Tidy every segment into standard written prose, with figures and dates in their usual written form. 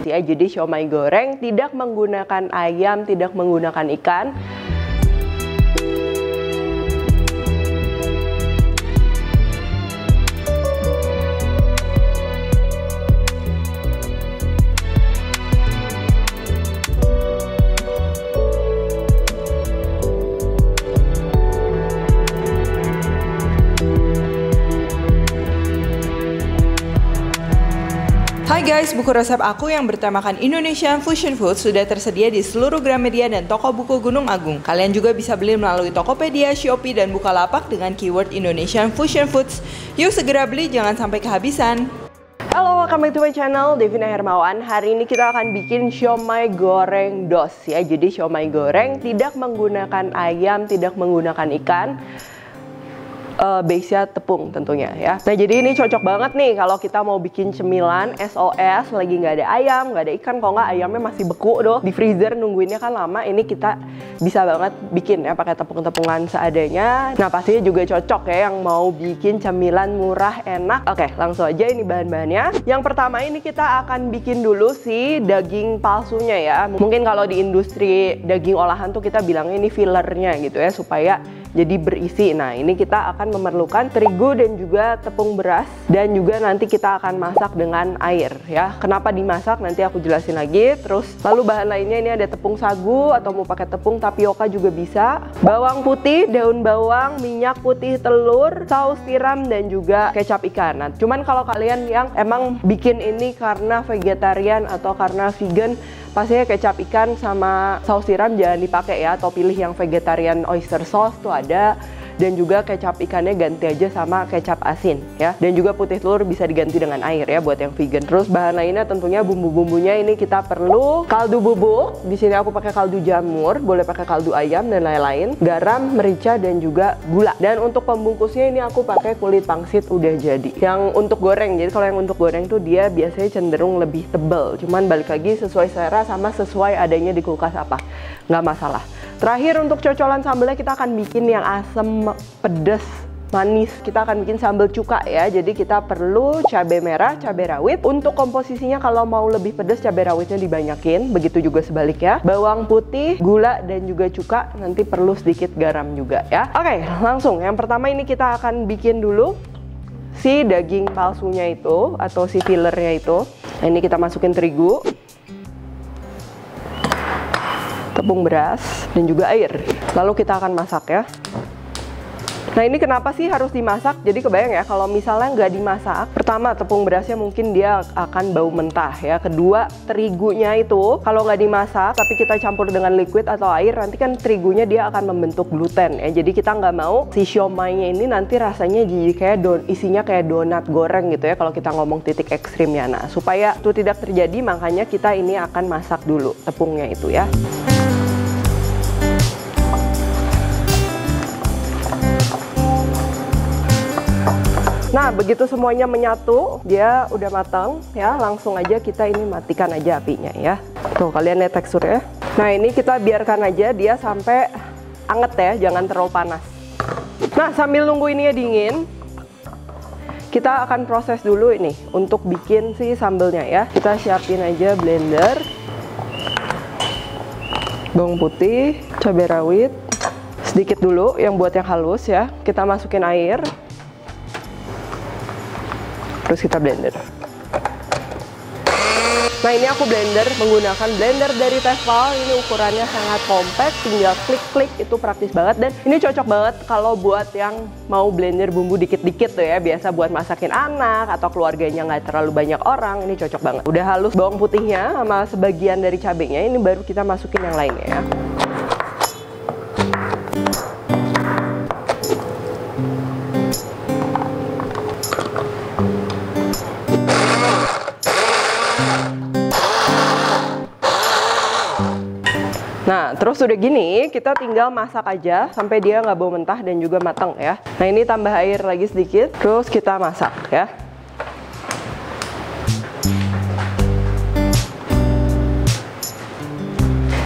Ya, jadi siomay goreng tidak menggunakan ayam, tidak menggunakan ikan. Hai guys, buku resep aku yang bertemakan Indonesian Fusion Food sudah tersedia di seluruh Gramedia dan toko buku Gunung Agung. Kalian juga bisa beli melalui Tokopedia, Shopee, dan Bukalapak dengan keyword Indonesian Fusion Foods. Yuk segera beli, jangan sampai kehabisan. Halo, welcome back to my channel, Devina Hermawan. Hari ini kita akan bikin siomay goreng dos ya. Jadi siomay goreng tidak menggunakan ayam, tidak menggunakan ikan. Base-nya tepung tentunya ya. Nah, jadi ini cocok banget nih kalau kita mau bikin cemilan SOS, lagi nggak ada ayam, nggak ada ikan, kalau nggak ayamnya masih beku doh di freezer, nungguinnya kan lama. Ini kita bisa banget bikin ya pakai tepung-tepungan seadanya. Nah, pastinya juga cocok ya yang mau bikin cemilan murah enak. Oke, langsung aja ini bahan-bahannya. Yang pertama ini kita akan bikin dulu si daging palsunya ya. Mungkin kalau di industri daging olahan tuh kita bilangnya ini fillernya gitu ya, supaya jadi berisi. Nah, ini kita akan memerlukan terigu dan juga tepung beras, dan juga nanti kita akan masak dengan air ya. Kenapa dimasak nanti aku jelasin lagi. Terus lalu bahan lainnya ini ada tepung sagu atau mau pakai tepung tapioka juga bisa, bawang putih, daun bawang, minyak putih, telur, saus tiram, dan juga kecap ikan. Nah, cuman kalau kalian yang emang bikin ini karena vegetarian atau karena vegan, pastinya kecap ikan sama saus tiram jangan dipakai ya, atau pilih yang vegetarian oyster sauce tuh ada. Dan juga kecap ikannya ganti aja sama kecap asin ya. Dan juga putih telur bisa diganti dengan air ya buat yang vegan. Terus bahan lainnya tentunya bumbu-bumbunya ini kita perlu kaldu bubuk. Di sini aku pakai kaldu jamur, boleh pakai kaldu ayam dan lain-lain. Garam, merica, dan juga gula. Dan untuk pembungkusnya ini aku pakai kulit pangsit udah jadi. Yang untuk goreng, jadi kalau yang untuk goreng tuh dia biasanya cenderung lebih tebal. Cuman balik lagi sesuai selera sama sesuai adanya di kulkas apa, nggak masalah. Terakhir untuk cocolan sambelnya kita akan bikin yang asem, pedas, manis. Kita akan bikin sambal cuka ya. Jadi kita perlu cabai merah, cabai rawit. Untuk komposisinya kalau mau lebih pedas cabai rawitnya dibanyakin. Begitu juga sebaliknya. Bawang putih, gula, dan juga cuka. Nanti perlu sedikit garam juga ya. Oke, langsung. Yang pertama ini kita akan bikin dulu si daging palsunya itu atau si fillernya itu. Nah, ini kita masukin terigu, tepung beras, dan juga air. Lalu kita akan masak ya. Nah, ini kenapa sih harus dimasak? Jadi kebayang ya kalau misalnya nggak dimasak, pertama tepung berasnya mungkin dia akan bau mentah ya. Kedua, terigunya itu kalau nggak dimasak tapi kita campur dengan liquid atau air, nanti kan terigunya dia akan membentuk gluten ya. Jadi kita nggak mau si siomaynya ini nanti rasanya jadi kayak isinya kayak donat goreng gitu ya kalau kita ngomong titik ekstrimnya. Nah, supaya itu tidak terjadi makanya kita ini akan masak dulu tepungnya itu ya. Nah, begitu semuanya menyatu, dia udah matang ya, langsung aja kita ini matikan aja apinya ya. Tuh, kalian lihat teksturnya. Nah, ini kita biarkan aja dia sampai anget ya, jangan terlalu panas. Nah, sambil nunggu ininya dingin, kita akan proses dulu ini untuk bikin si sambelnya ya. Kita siapin aja blender, bawang putih, cabai rawit, sedikit dulu yang buat yang halus ya. Kita masukin air. Terus kita blender. Nah, ini aku blender menggunakan blender dari Tefal. Ini ukurannya sangat compact, tinggal klik-klik, itu praktis banget. Dan ini cocok banget kalau buat yang mau blender bumbu dikit-dikit tuh ya. Biasa buat masakin anak atau keluarganya nggak terlalu banyak orang, ini cocok banget. Udah halus bawang putihnya sama sebagian dari cabenya, ini baru kita masukin yang lainnya ya. Nah, terus udah gini, kita tinggal masak aja sampai dia nggak bau mentah dan juga matang ya. Nah, ini tambah air lagi sedikit, terus kita masak ya.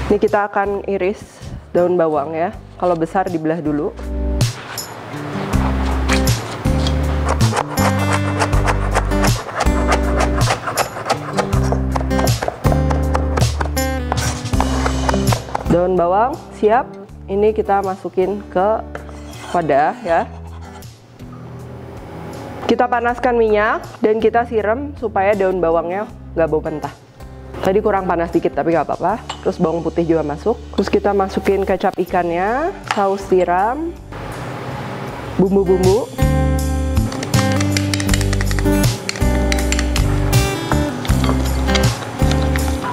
Ini kita akan iris daun bawang ya. Kalau besar dibelah dulu. Daun bawang siap. Ini kita masukin ke wadah ya. Kita panaskan minyak dan kita siram supaya daun bawangnya nggak bau mentah. Tadi kurang panas dikit tapi nggak apa-apa. Terus bawang putih juga masuk. Terus kita masukin kecap ikannya, saus tiram, bumbu-bumbu.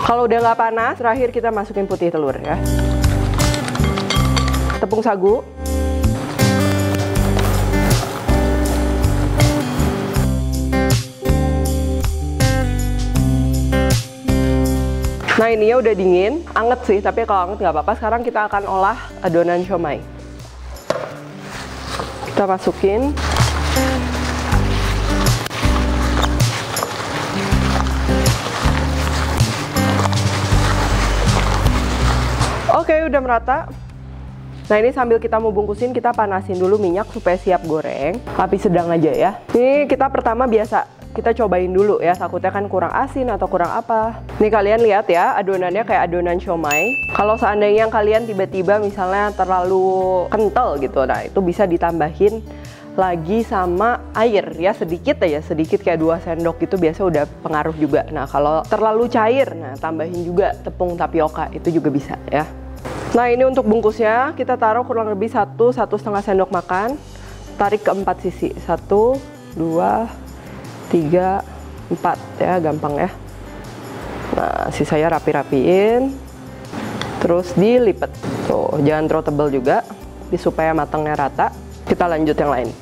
Kalau udah nggak panas, terakhir kita masukin putih telur ya. Tepung sagu. Nah ini ya udah dingin, anget sih, tapi kalau anget nggak apa-apa. Sekarang kita akan olah adonan siomay. Kita masukin. Oke, udah merata. Nah ini sambil kita mau bungkusin, kita panasin dulu minyak supaya siap goreng. Api sedang aja ya. Ini kita pertama biasa kita cobain dulu ya, takutnya kan kurang asin atau kurang apa. Nih kalian lihat ya, adonannya kayak adonan siomay. Kalau seandainya kalian tiba-tiba misalnya terlalu kental gitu, nah itu bisa ditambahin lagi sama air ya, sedikit aja, sedikit kayak 2 sendok itu biasa udah pengaruh juga. Nah kalau terlalu cair, nah tambahin juga tepung tapioka, itu juga bisa ya. Nah ini untuk bungkusnya, kita taruh kurang lebih 1–1,5 sendok makan. Tarik ke 4 sisi, 1, 2, 3, 4 ya, gampang ya. Nah sisanya rapi-rapiin. Terus dilipet. Tuh, jangan terlalu tebal juga, supaya matangnya rata. Kita lanjut yang lain.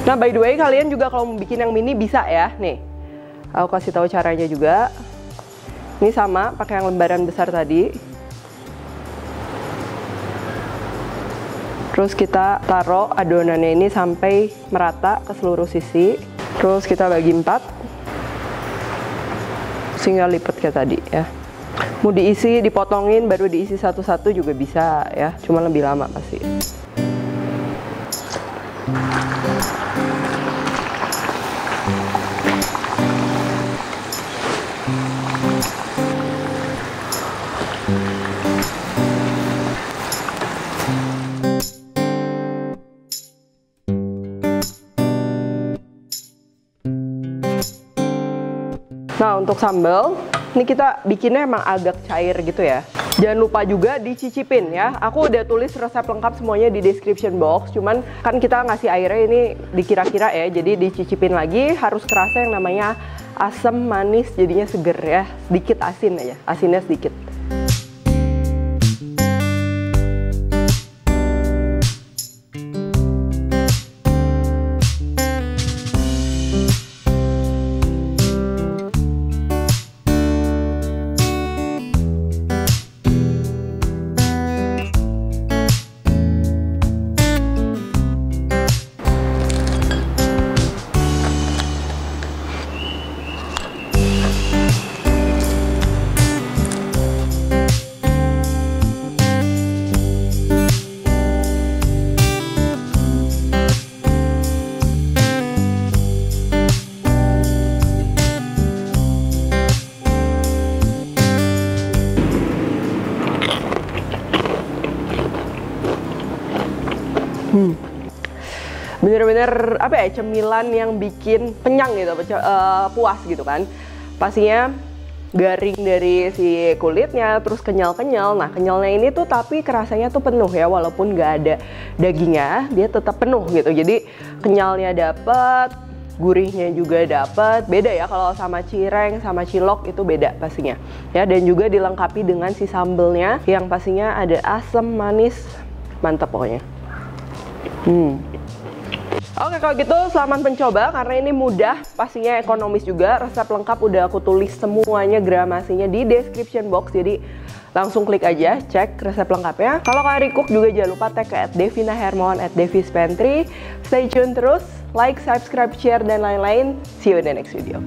Nah by the way, kalian juga kalau mau bikin yang mini bisa ya. Nih, aku kasih tahu caranya juga. Ini sama, pakai yang lembaran besar tadi. Terus kita taruh adonannya ini sampai merata ke seluruh sisi. Terus kita bagi 4. Tinggal lipat kayak tadi ya. Mau diisi, dipotongin, baru diisi satu-satu juga bisa ya. Cuma lebih lama pasti. Nah untuk sambal, ini kita bikinnya emang agak cair gitu ya. Jangan lupa juga dicicipin ya. Aku udah tulis resep lengkap semuanya di description box. Cuman kan kita ngasih airnya ini dikira-kira ya. Jadi dicicipin lagi, harus kerasa yang namanya asam manis, jadinya seger ya. Sedikit asin aja, asinnya sedikit. Bener-bener apa ya, cemilan yang bikin kenyang gitu, puas gitu kan. Pastinya garing dari si kulitnya, terus kenyal-kenyal. Nah kenyalnya ini tuh tapi kerasanya tuh penuh ya, walaupun nggak ada dagingnya dia tetap penuh gitu. Jadi kenyalnya dapet, gurihnya juga dapet. Beda ya kalau sama cireng sama cilok, itu beda pastinya ya. Dan juga dilengkapi dengan si sambelnya yang pastinya ada asam manis, mantap pokoknya. Oke kalau gitu selamat mencoba, karena ini mudah, pastinya ekonomis juga. Resep lengkap udah aku tulis semuanya, gramasinya di description box. Jadi langsung klik aja, cek resep lengkapnya. Kalau kalian recook juga jangan lupa tag ke @devinahermawan, @devispantry. Stay tune terus, like, subscribe, share, dan lain-lain. See you in the next video.